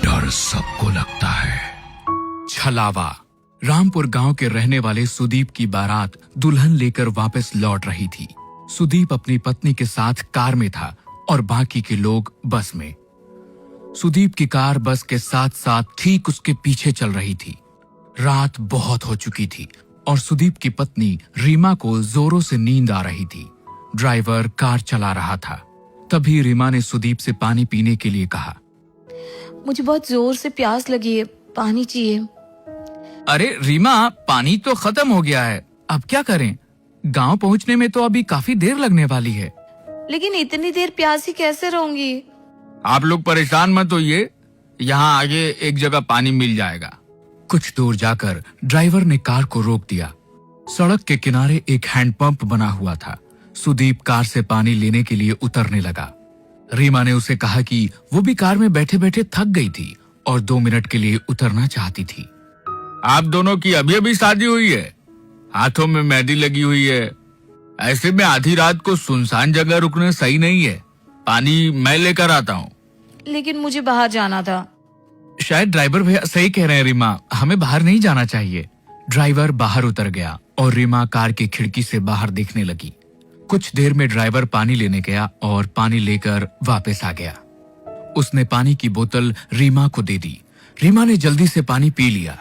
डर सबको लगता है। छलावा। रामपुर गांव के रहने वाले सुदीप की बारात दुल्हन लेकर वापस लौट रही थी। सुदीप अपनी पत्नी के साथ कार में था और बाकी के लोग बस में। सुदीप की कार बस के साथ साथ ठीक उसके पीछे चल रही थी। रात बहुत हो चुकी थी और सुदीप की पत्नी रीमा को जोरों से नींद आ रही थी। ड्राइवर कार चला रहा था। तभी रीमा ने सुदीप से पानी पीने के लिए कहा। मुझे बहुत जोर से प्यास लगी है, पानी चाहिए। अरे रीमा, पानी तो खत्म हो गया है, अब क्या करें? गांव पहुंचने में तो अभी काफी देर लगने वाली है। लेकिन इतनी देर प्यासी कैसे रहूंगी? आप लोग परेशान मत होइए, यहाँ आगे एक जगह पानी मिल जाएगा। कुछ दूर जाकर ड्राइवर ने कार को रोक दिया। सड़क के किनारे एक हैंडपंप बना हुआ था। सुदीप कार से पानी लेने के लिए उतरने लगा। रीमा ने उसे कहा कि वो भी कार में बैठे बैठे थक गई थी और 2 मिनट के लिए उतरना चाहती थी। आप दोनों की अभी अभी शादी हुई है, हाथों में मेहंदी लगी हुई है, ऐसे में आधी रात को सुनसान जगह रुकना सही नहीं है। पानी मैं लेकर आता हूँ। लेकिन मुझे बाहर जाना था। शायद ड्राइवर भैया सही कह रहे हैं रीमा, हमें बाहर नहीं जाना चाहिए। ड्राइवर बाहर उतर गया और रीमा कार की खिड़की से बाहर देखने लगी। कुछ देर में ड्राइवर पानी लेने गया और पानी लेकर वापस आ गया। उसने पानी की बोतल रीमा को दे दी। रीमा ने जल्दी से पानी पी लिया।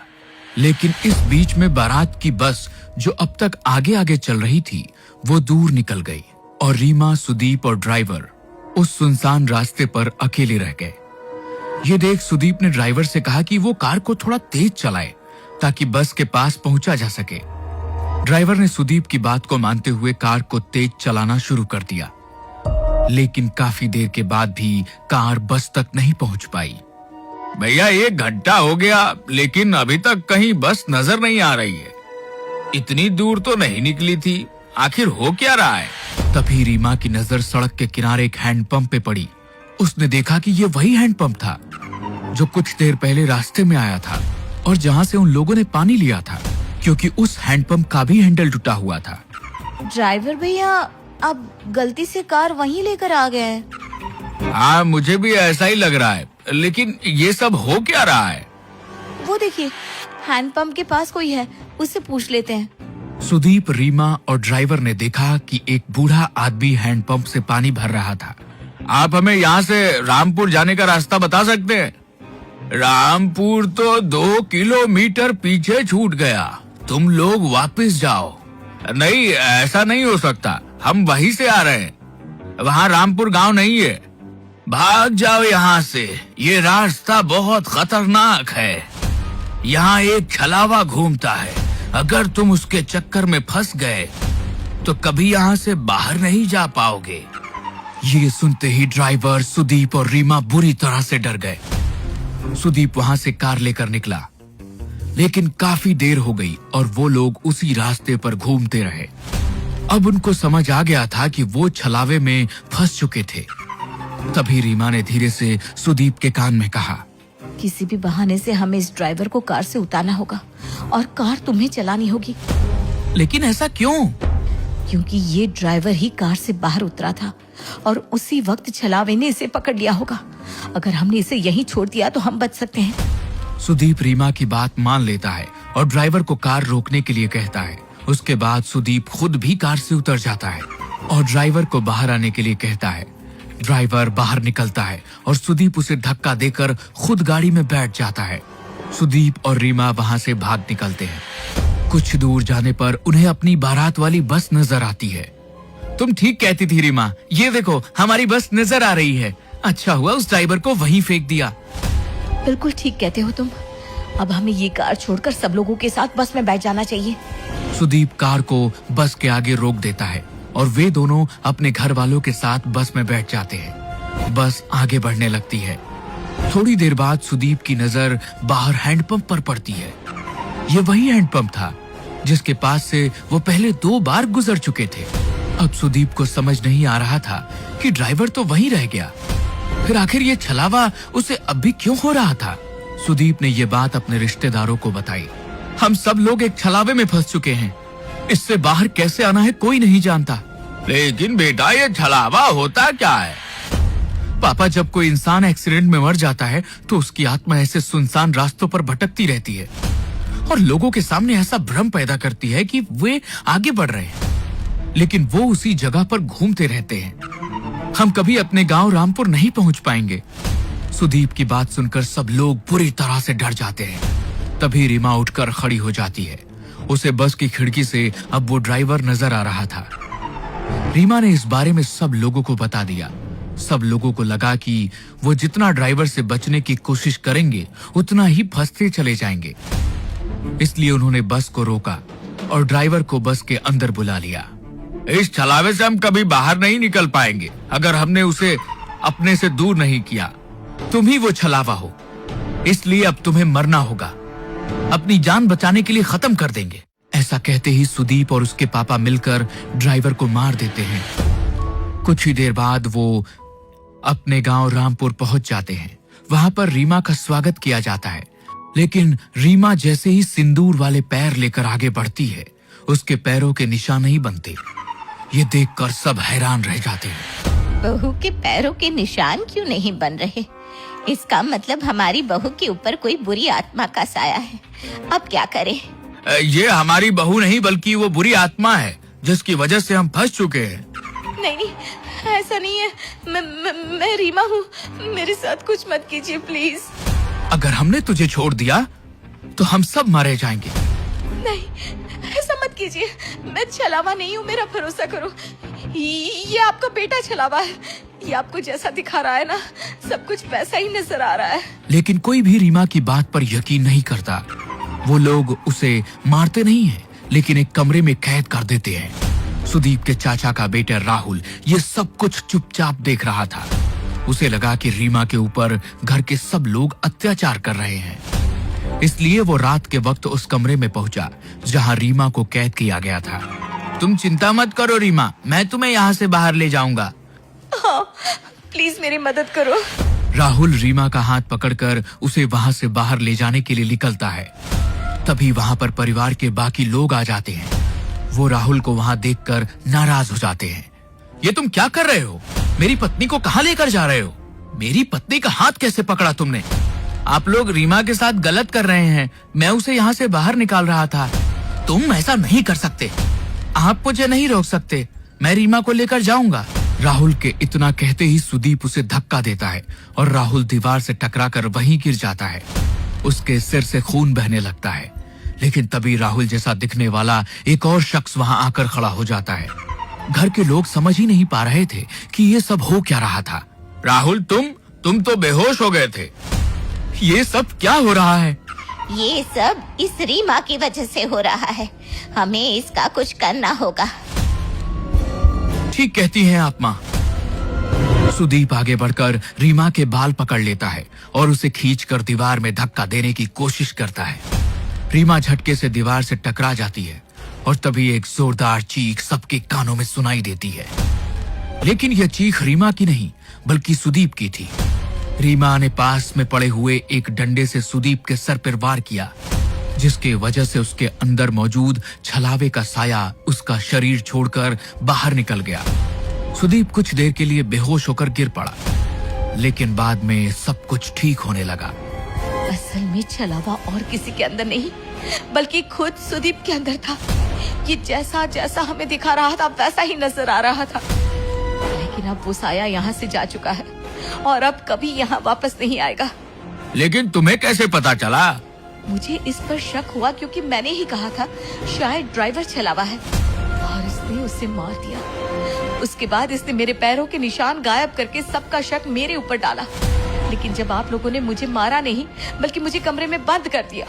लेकिन इस बीच में बारात की बस जो अब तक आगे आगे चल रही थी वो दूर निकल गई और रीमा, सुदीप और ड्राइवर उस सुनसान रास्ते पर अकेले रह गए। ये देख सुदीप ने ड्राइवर से कहा कि वो कार को थोड़ा तेज चलाए ताकि बस के पास पहुंचा जा सके। ड्राइवर ने सुदीप की बात को मानते हुए कार को तेज चलाना शुरू कर दिया। लेकिन काफी देर के बाद भी कार बस तक नहीं पहुंच पाई। भैया 1 घंटा हो गया लेकिन अभी तक कहीं बस नजर नहीं आ रही है। इतनी दूर तो नहीं निकली थी, आखिर हो क्या रहा है? तभी रीमा की नजर सड़क के किनारे एक हैंडपंप पे पड़ी। उसने देखा कि ये वही हैंडपंप था जो कुछ देर पहले रास्ते में आया था और जहाँ से उन लोगों ने पानी लिया था, क्योंकि उस हैंडपंप का भी हैंडल टूटा हुआ था। ड्राइवर भैया, आप गलती से कार वहीं लेकर आ गए हैं। हाँ, मुझे भी ऐसा ही लग रहा है, लेकिन ये सब हो क्या रहा है? वो देखिए, हैंडपंप के पास कोई है, उससे पूछ लेते हैं। सुदीप, रीमा और ड्राइवर ने देखा कि एक बूढ़ा आदमी हैंडपंप से पानी भर रहा था। आप हमें यहाँ से रामपुर जाने का रास्ता बता सकते हैं? रामपुर तो 2 किलोमीटर पीछे छूट गया, तुम लोग वापस जाओ। नहीं, ऐसा नहीं हो सकता, हम वहीं से आ रहे हैं, वहाँ रामपुर गांव नहीं है। भाग जाओ यहाँ से, ये रास्ता बहुत खतरनाक है। यहाँ एक छलावा घूमता है, अगर तुम उसके चक्कर में फंस गए तो कभी यहाँ से बाहर नहीं जा पाओगे। ये सुनते ही ड्राइवर, सुदीप और रीमा बुरी तरह से डर गए। सुदीप वहां से कार लेकर निकला, लेकिन काफी देर हो गई और वो लोग उसी रास्ते पर घूमते रहे। अब उनको समझ आ गया था कि वो छलावे में फंस चुके थे। तभी रीमा ने धीरे से सुदीप के कान में कहा, किसी भी बहाने से हमें इस ड्राइवर को कार से उतारना होगा और कार तुम्हें चलानी होगी। लेकिन ऐसा क्यों? क्योंकि ये ड्राइवर ही कार से बाहर उतरा था और उसी वक्त छलावे ने इसे पकड़ लिया होगा। अगर हमने इसे यहीं छोड़ दिया तो हम बच सकते हैं। सुदीप रीमा की बात मान लेता है और ड्राइवर को कार रोकने के लिए कहता है। उसके बाद सुदीप खुद भी कार से उतर जाता है और ड्राइवर को बाहर आने के लिए कहता है। ड्राइवर बाहर निकलता है और सुदीप उसे धक्का देकर खुद गाड़ी में बैठ जाता है। सुदीप और रीमा वहां से भाग निकलते हैं। कुछ दूर जाने पर उन्हें अपनी बारात वाली बस नजर आती है। तुम ठीक कहती थी रीमा, ये देखो हमारी बस नजर आ रही है। अच्छा हुआ उस ड्राइवर को वहीं फेंक दिया। बिल्कुल ठीक कहते हो तुम। अब हमें ये कार छोड़कर सब लोगों के साथ बस में बैठ जाना चाहिए। सुदीप कार को बस के आगे रोक देता है और वे दोनों अपने घर वालों के साथ बस में बैठ जाते हैं। बस आगे बढ़ने लगती है। थोड़ी देर बाद सुदीप की नजर बाहर हैंडपंप पर पड़ती है। ये वही हैंडपंप था जिसके पास से वो पहले 2 बार गुजर चुके थे। अब सुदीप को समझ नहीं आ रहा था कि ड्राइवर तो वहीं रह गया, फिर आखिर ये छलावा उसे अब भी क्यों हो रहा था। सुदीप ने ये बात अपने रिश्तेदारों को बताई। हम सब लोग एक छलावे में फंस चुके हैं, इससे बाहर कैसे आना है कोई नहीं जानता। लेकिन बेटा, ये छलावा होता क्या है? पापा, जब कोई इंसान एक्सीडेंट में मर जाता है तो उसकी आत्मा ऐसे सुनसान रास्तों पर भटकती रहती है और लोगों के सामने ऐसा भ्रम पैदा करती है कि वे आगे बढ़ रहे हैं, लेकिन वो उसी जगह पर घूमते रहते हैं। हम कभी अपने गांव रामपुर नहीं पहुंच पाएंगे। सुदीप की बात सुनकर सब लोग बुरी तरह से डर जाते हैं। तभी रीमा उठकर खड़ी हो जाती है। उसे बस की खिड़की से अब वो ड्राइवर नजर आ रहा था। रीमा ने इस बारे में सब लोगों को बता दिया। सब लोगों को लगा कि वो जितना ड्राइवर से बचने की कोशिश करेंगे उतना ही फंसते चले जाएंगे। इसलिए उन्होंने बस को रोका और ड्राइवर को बस के अंदर बुला लिया। इस छलावे से हम कभी बाहर नहीं निकल पाएंगे अगर हमने उसे अपने से दूर नहीं किया। तुम ही वो छलावा हो, इसलिए अब तुम्हें मरना होगा। अपनी जान बचाने के लिए खत्म कर देंगे। ऐसा कहते ही सुदीप और उसके पापा मिलकर ड्राइवर को मार देते हैं। कुछ ही देर बाद वो अपने गांव रामपुर पहुंच जाते हैं। वहां पर रीमा का स्वागत किया जाता है, लेकिन रीमा जैसे ही सिंदूर वाले पैर लेकर आगे बढ़ती है, उसके पैरों के निशान नहीं बनते। ये देखकर सब हैरान रह जाते हैं। बहू के पैरों के निशान क्यों नहीं बन रहे? इसका मतलब हमारी बहू के ऊपर कोई बुरी आत्मा का साया है। अब क्या करें? ये हमारी बहू नहीं बल्कि वो बुरी आत्मा है जिसकी वजह से हम फंस चुके हैं। नहीं, ऐसा नहीं है। मैं रीमा हूँ। मेरे साथ कुछ मत कीजिए प्लीज। अगर हमने तुझे छोड़ दिया तो हम सब मारे जाएंगे। नहीं, ऐसा मत कीजिए। मैं छलावा नहीं हूँ, मेरा भरोसा करो। ये आपका बेटा छलावा है। ये आपको जैसा दिखा रहा है ना, सब कुछ वैसा ही नजर आ रहा है। लेकिन कोई भी रीमा की बात पर यकीन नहीं करता। वो लोग उसे मारते नहीं हैं, लेकिन एक कमरे में कैद कर देते हैं। सुदीप के चाचा का बेटा राहुल ये सब कुछ चुपचाप देख रहा था। उसे लगा कि रीमा के ऊपर घर के सब लोग अत्याचार कर रहे हैं, इसलिए वो रात के वक्त उस कमरे में पहुंचा जहां रीमा को कैद किया गया था। तुम चिंता मत करो रीमा, मैं तुम्हें यहाँ से बाहर ले जाऊंगा। हाँ, प्लीज मेरी मदद करो। राहुल रीमा का हाथ पकड़कर उसे वहां से बाहर ले जाने के लिए निकलता है। तभी वहां पर परिवार के बाकी लोग आ जाते हैं। वो राहुल को वहां देखकर नाराज हो जाते हैं। ये तुम क्या कर रहे हो? मेरी पत्नी को कहां लेकर जा रहे हो? मेरी पत्नी का हाथ कैसे पकड़ा तुमने? आप लोग रीमा के साथ गलत कर रहे हैं। मैं उसे यहाँ से बाहर निकाल रहा था। तुम ऐसा नहीं कर सकते। आप मुझे नहीं रोक सकते। मैं रीमा को लेकर जाऊंगा। राहुल के इतना कहते ही सुदीप उसे धक्का देता है और राहुल दीवार से टकराकर वहीं गिर जाता है। उसके सिर से खून बहने लगता है। लेकिन तभी राहुल जैसा दिखने वाला एक और शख्स वहां आकर खड़ा हो जाता है। घर के लोग समझ ही नहीं पा रहे थे कि ये सब हो क्या रहा था। राहुल, तुम तो बेहोश हो गए थे। ये सब क्या हो रहा है? ये सब इस रीमा की वजह से हो रहा है। हमें इसका कुछ करना होगा। ठीक कहती हैं आप माँ। सुदीप आगे बढ़कर रीमा के बाल पकड़ लेता है और उसे खींचकर दीवार में धक्का देने की कोशिश करता है। रीमा झटके से दीवार से टकरा जाती है और तभी एक जोरदार चीख सबके कानों में सुनाई देती है। लेकिन यह चीख रीमा की नहीं बल्कि सुदीप की थी। रीमा ने पास में पड़े हुए एक डंडे से सुदीप के सर पर वार किया, जिसके वजह से उसके अंदर मौजूद छलावे का साया उसका शरीर छोड़कर बाहर निकल गया। सुदीप कुछ देर के लिए बेहोश होकर गिर पड़ा, लेकिन बाद में सब कुछ ठीक होने लगा। असल में छलावा और किसी के अंदर नहीं बल्कि खुद सुदीप के अंदर था। ये जैसा जैसा हमें दिखा रहा था वैसा ही नजर आ रहा था। लेकिन अब वो साया यहाँ से जा चुका है और अब कभी यहाँ वापस नहीं आएगा। लेकिन तुम्हें कैसे पता चला? मुझे इस पर शक हुआ क्योंकि मैंने ही कहा था शायद ड्राइवर छलावा है और इसने उसे मार दिया। उसके बाद इसने मेरे पैरों के निशान गायब करके सबका शक मेरे ऊपर डाला। लेकिन जब आप लोगों ने मुझे मारा नहीं बल्कि मुझे कमरे में बंद कर दिया।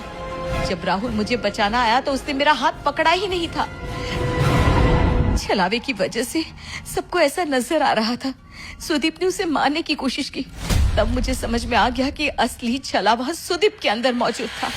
जब राहुल मुझे बचाना आया तो उसने मेरा हाथ पकड़ा ही नहीं था। छलावे की वजह से सबको ऐसा नजर आ रहा था। सुदीप ने उसे मारने की कोशिश की। तब मुझे समझ में आ गया कि असली छलावा सुदीप के अंदर मौजूद था।